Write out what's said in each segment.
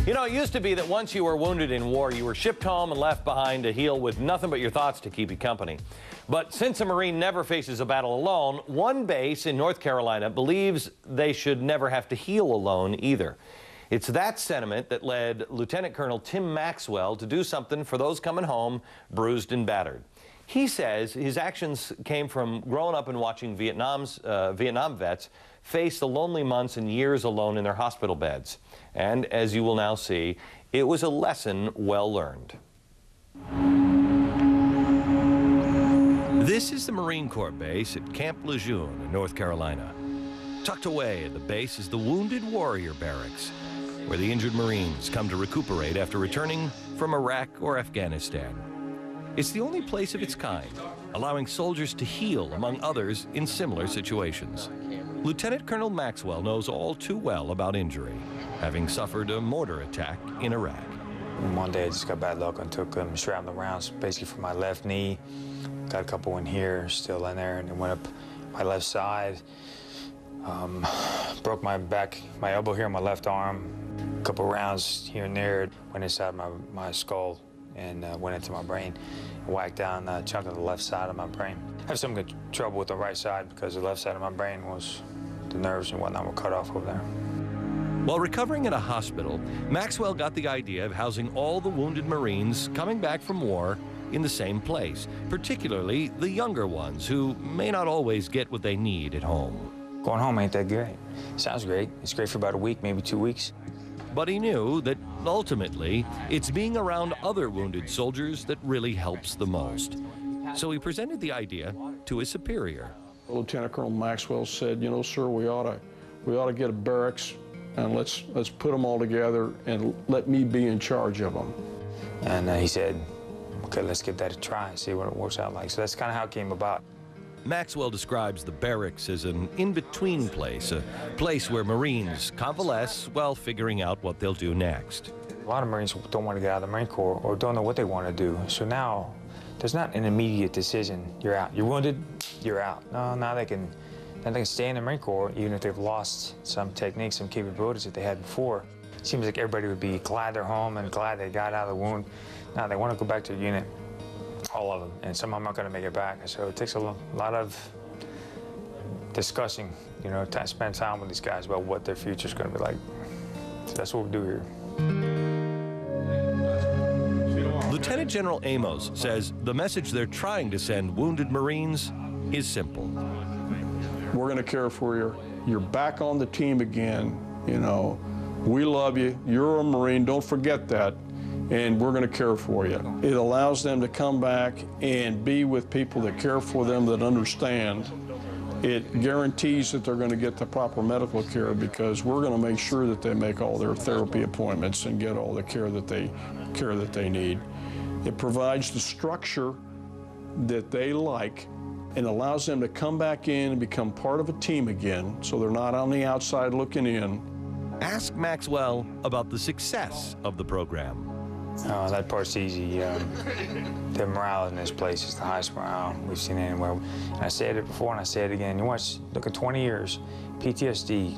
You know, it used to be that once you were wounded in war, you were shipped home and left behind to heal with nothing but your thoughts to keep you company. But since a Marine never faces a battle alone, one base in North Carolina believes they should never have to heal alone either. It's that sentiment that led Lieutenant Colonel Tim Maxwell to do something for those coming home bruised and battered. He says his actions came from growing up and watching Vietnam vets face the lonely months and years alone in their hospital beds. And as you will now see, it was a lesson well learned. This is the Marine Corps base at Camp Lejeune in North Carolina. Tucked away at the base is the Wounded Warrior Barracks, where the injured Marines come to recuperate after returning from Iraq or Afghanistan. It's the only place of its kind, allowing soldiers to heal among others in similar situations. Lieutenant Colonel Maxwell knows all too well about injury, having suffered a mortar attack in Iraq. One day I just got bad luck and took shrapnel rounds basically from my left knee. Got a couple in here, still in there, and it went up my left side. Broke my back, my elbow here on my left arm. A couple rounds here and there went inside my skull and went into my brain. Whacked down a chunk of the left side of my brain. I have some good trouble with the right side because the left side of my brain was, the nerves and whatnot were cut off over there. While recovering at a hospital, Maxwell got the idea of housing all the wounded Marines coming back from war in the same place, particularly the younger ones who may not always get what they need at home. Going home ain't that great. Sounds great. It's great for about a week, maybe 2 weeks. But he knew that ultimately, it's being around other wounded soldiers that really helps the most. So he presented the idea to his superior. Lieutenant Colonel Maxwell said, "You know, sir, we ought to get a barracks and let's put them all together and let me be in charge of them." And he said, "Okay, let's give that a try and see what it works out like." So that's kind of how it came about. Maxwell describes the barracks as an in-between place, a place where Marines convalesce while figuring out what they'll do next. A lot of Marines don't want to get out of the Marine Corps or don't know what they want to do. So now, there's not an immediate decision. You're out. You're wounded, you're out. No, now they can stay in the Marine Corps even if they've lost some techniques, some capabilities that they had before. It seems like everybody would be glad they're home and glad they got out of the wound. Now they want to go back to the unit. All of them, and some of them aren't going to make it back. So it takes a lot of discussing, you know, spend time with these guys about what their future's going to be like. So that's what we do here. Lieutenant General Amos says the message they're trying to send wounded Marines is simple. We're going to care for you. You're back on the team again. You know, we love you. You're a Marine. Don't forget that. And we're going to care for you. It allows them to come back and be with people that care for them, that understand. It guarantees that they're going to get the proper medical care because we're going to make sure that they make all their therapy appointments and get all the care that they need. It provides the structure that they like and allows them to come back in and become part of a team again so they're not on the outside looking in. Ask Maxwell about the success of the program. Oh, that part's easy. The morale in this place is the highest morale we've seen anywhere. And I said it before and I say it again. You watch, look at 20 years, PTSD,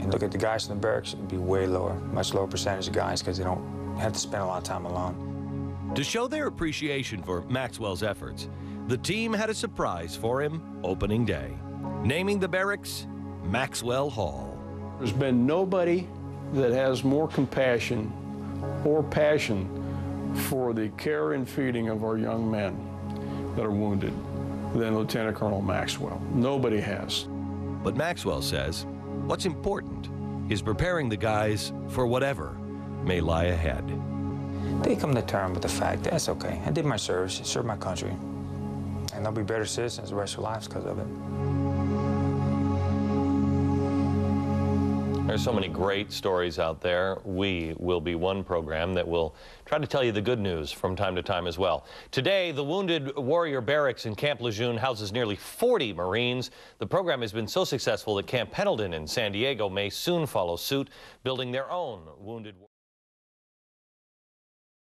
and look at the guys in the barracks, it'd be way lower, much lower percentage of guys because they don't have to spend a lot of time alone. To show their appreciation for Maxwell's efforts, the team had a surprise for him opening day, naming the barracks Maxwell Hall. There's been nobody that has more compassion or passion for the care and feeding of our young men that are wounded than Lieutenant Colonel Maxwell. Nobody has. But Maxwell says what's important is preparing the guys for whatever may lie ahead. They come to terms with the fact that that's okay. I did my service, served my country, and they'll be better citizens the rest of their lives because of it. There's so many great stories out there. We will be one program that will try to tell you the good news from time to time as well. Today, the Wounded Warrior Barracks in Camp Lejeune houses nearly 40 Marines. The program has been so successful that Camp Pendleton in San Diego may soon follow suit, building their own Wounded